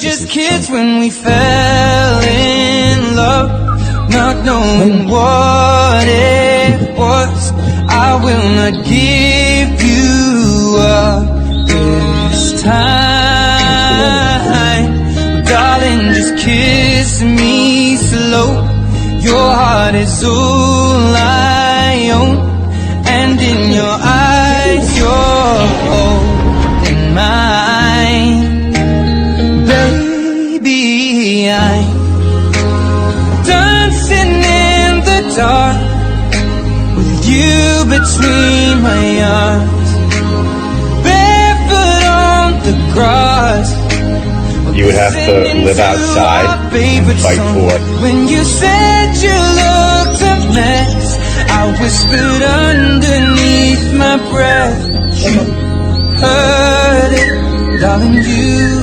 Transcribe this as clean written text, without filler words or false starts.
just kids when we fell in love, not knowing what it was. I will not give you up this time, darling, just kiss me slow. Your heart is all I own, and in your eyes you're holding mine. Baby, I'm dancing in the dark with you between my arms, barefoot on the grass. You would have to live outside and fight for it. When you said you looked a mess, I whispered underneath my breath. You heard it, darling, you